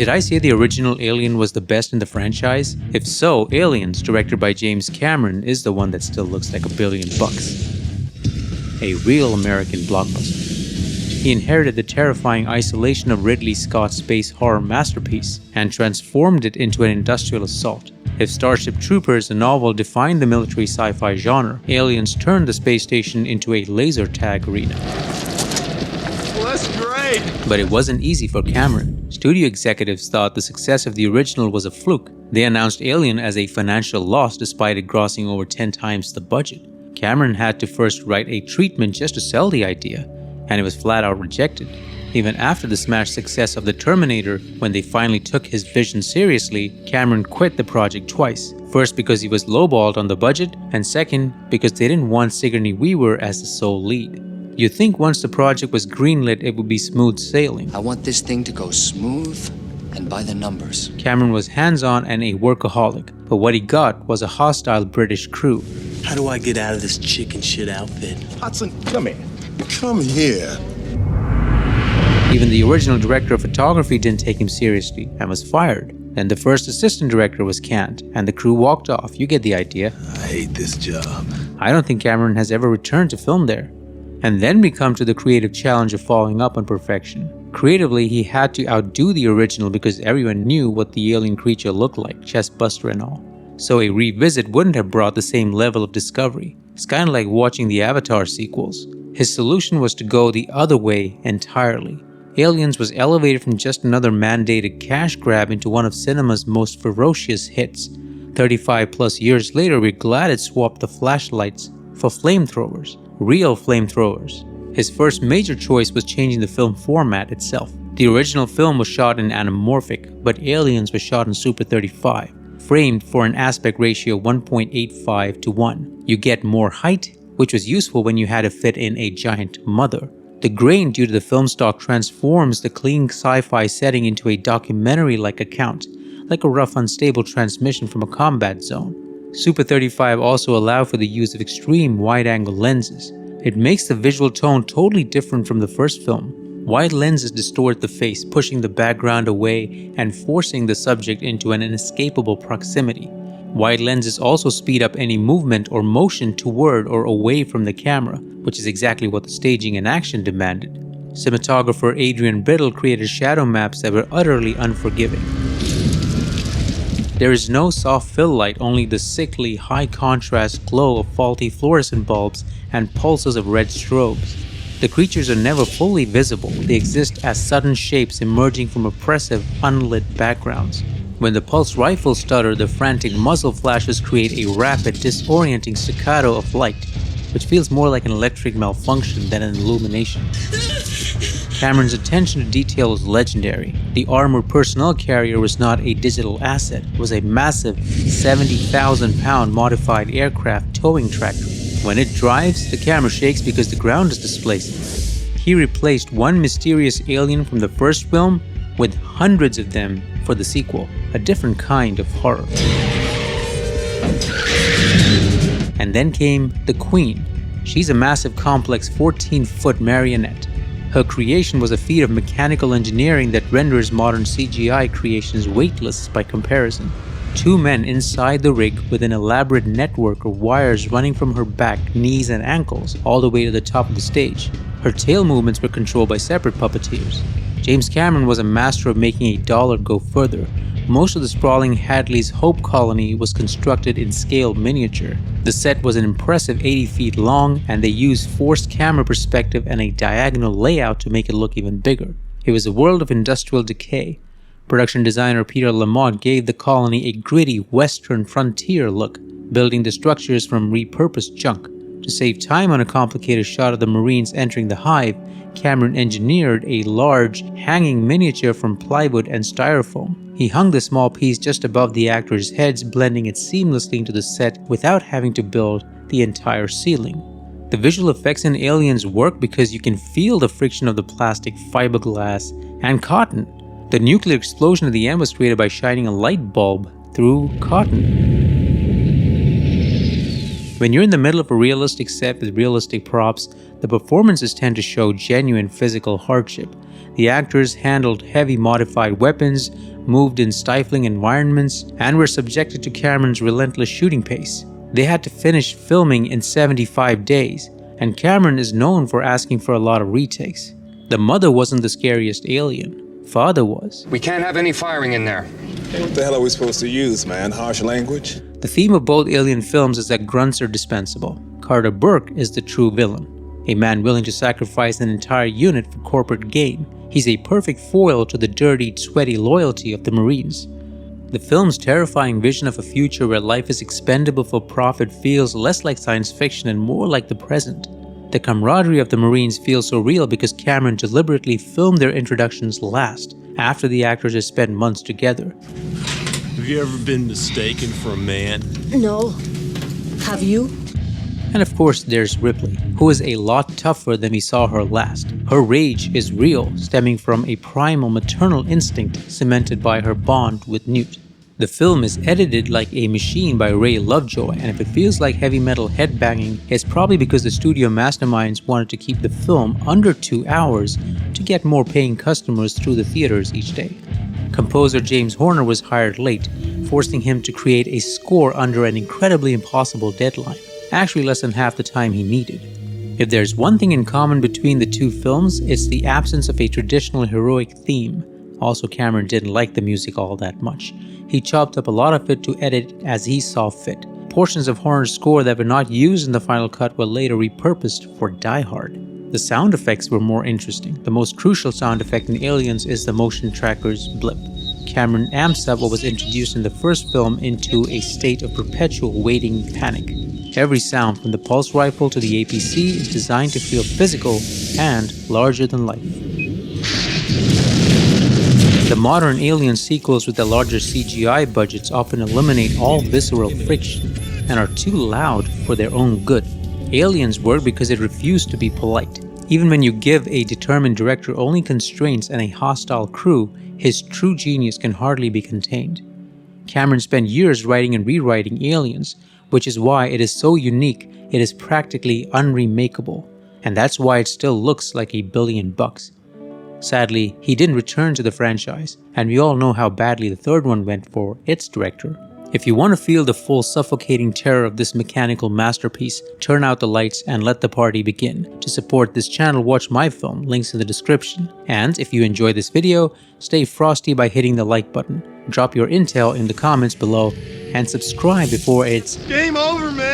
Did I say the original Alien was the best in the franchise? If so, Aliens, directed by James Cameron, is the one that still looks like $1 billion. A real American blockbuster. He inherited the terrifying isolation of Ridley Scott's space horror masterpiece and transformed it into an industrial assault. If Starship Troopers, a novel, defined the military sci-fi genre, Aliens turned the space station into a laser tag arena. Well, that's great! But it wasn't easy for Cameron. Studio executives thought the success of the original was a fluke. They announced Alien as a financial loss despite it grossing over 10 times the budget. Cameron had to first write a treatment just to sell the idea, and it was flat out rejected. Even after the smash success of The Terminator, when they finally took his vision seriously, Cameron quit the project twice. First because he was lowballed on the budget, and second because they didn't want Sigourney Weaver as the sole lead. You'd think once the project was greenlit it would be smooth sailing. I want this thing to go smooth and by the numbers. Cameron was hands-on and a workaholic, but what he got was a hostile British crew. How do I get out of this chicken shit outfit? Hudson, come here. Come here. Even the original director of photography didn't take him seriously and was fired. Then the first assistant director was canned, and the crew walked off. You get the idea. I hate this job. I don't think Cameron has ever returned to film there. And then we come to the creative challenge of following up on perfection. Creatively, he had to outdo the original because everyone knew what the alien creature looked like, chest buster and all. So a revisit wouldn't have brought the same level of discovery. It's kind of like watching the Avatar sequels. His solution was to go the other way entirely. Aliens was elevated from just another mandated cash grab into one of cinema's most ferocious hits. 35 plus years later, we're glad it swapped the flashlights for flamethrowers. Real flamethrowers. His first major choice was changing the film format itself. The original film was shot in anamorphic, but Aliens was shot in Super 35, framed for an aspect ratio 1.85 to 1. You get more height, which was useful when you had to fit in a giant mother. The grain due to the film stock transforms the clean sci-fi setting into a documentary-like account, like a rough unstable transmission from a combat zone. Super 35 also allowed for the use of extreme wide-angle lenses. It makes the visual tone totally different from the first film. Wide lenses distort the face, pushing the background away and forcing the subject into an inescapable proximity. Wide lenses also speed up any movement or motion toward or away from the camera, which is exactly what the staging and action demanded. Cinematographer Adrian Biddle created shadow maps that were utterly unforgiving. There is no soft fill light, only the sickly, high-contrast glow of faulty fluorescent bulbs and pulses of red strobes. The creatures are never fully visible, they exist as sudden shapes emerging from oppressive, unlit backgrounds. When the pulse rifles stutter, the frantic muzzle flashes create a rapid, disorienting staccato of light, which feels more like an electric malfunction than an illumination. Cameron's attention to detail was legendary. The armored personnel carrier was not a digital asset, it was a massive 70,000-pound modified aircraft towing tractor. When it drives, the camera shakes because the ground is displaced. He replaced one mysterious alien from the first film with hundreds of them for the sequel, a different kind of horror. And then came the Queen. She's a massive, complex 14-foot marionette. Her creation was a feat of mechanical engineering that renders modern CGI creations weightless by comparison. Two men inside the rig with an elaborate network of wires running from her back, knees, and ankles all the way to the top of the stage. Her tail movements were controlled by separate puppeteers. James Cameron was a master of making a dollar go further. Most of the sprawling Hadley's Hope Colony was constructed in scale miniature. The set was an impressive 80 feet long, and they used forced camera perspective and a diagonal layout to make it look even bigger. It was a world of industrial decay. Production designer Peter Lamont gave the colony a gritty western frontier look, building the structures from repurposed junk. To save time on a complicated shot of the Marines entering the hive, Cameron engineered a large, hanging miniature from plywood and styrofoam. He hung the small piece just above the actors' heads, blending it seamlessly into the set without having to build the entire ceiling. The visual effects in Aliens work because you can feel the friction of the plastic, fiberglass, and cotton. The nuclear explosion at the end was created by shining a light bulb through cotton. When you're in the middle of a realistic set with realistic props, the performances tend to show genuine physical hardship. The actors handled heavy modified weapons, moved in stifling environments, and were subjected to Cameron's relentless shooting pace. They had to finish filming in 75 days, and Cameron is known for asking for a lot of retakes. The mother wasn't the scariest alien, Father was. We can't have any firing in there. Hey, what the hell are we supposed to use, man? Harsh language? The theme of both Alien films is that grunts are dispensable. Carter Burke is the true villain, a man willing to sacrifice an entire unit for corporate gain. He's a perfect foil to the dirty, sweaty loyalty of the Marines. The film's terrifying vision of a future where life is expendable for profit feels less like science fiction and more like the present. The camaraderie of the Marines feels so real because Cameron deliberately filmed their introductions last, after the actors had spent months together. Have you ever been mistaken for a man? No. Have you? And of course there's Ripley, who is a lot tougher than we saw her last. Her rage is real, stemming from a primal maternal instinct cemented by her bond with Newt. The film is edited like a machine by Ray Lovejoy, and if it feels like heavy metal headbanging, it's probably because the studio masterminds wanted to keep the film under 2 hours to get more paying customers through the theaters each day. Composer James Horner was hired late, forcing him to create a score under an incredibly impossible deadline, actually less than half the time he needed. If there's one thing in common between the two films, it's the absence of a traditional heroic theme. Also, Cameron didn't like the music all that much. He chopped up a lot of it to edit as he saw fit. Portions of Horner's score that were not used in the final cut were later repurposed for Die Hard. The sound effects were more interesting. The most crucial sound effect in Aliens is the motion tracker's blip. Cameron amps up what was introduced in the first film into a state of perpetual waiting panic. Every sound from the pulse rifle to the APC is designed to feel physical and larger than life. The modern Alien sequels with the larger CGI budgets often eliminate all visceral friction and are too loud for their own good. Aliens work because it refused to be polite. Even when you give a determined director only constraints and a hostile crew, his true genius can hardly be contained. Cameron spent years writing and rewriting Aliens, which is why it is so unique it is practically unremakeable, and that's why it still looks like $1 billion. Sadly, he didn't return to the franchise, and we all know how badly the third one went for its director. If you want to feel the full suffocating terror of this mechanical masterpiece, turn out the lights and let the party begin. To support this channel, watch my film, links in the description. And if you enjoyed this video, stay frosty by hitting the like button. Drop your intel in the comments below, and subscribe before it's Game over, man!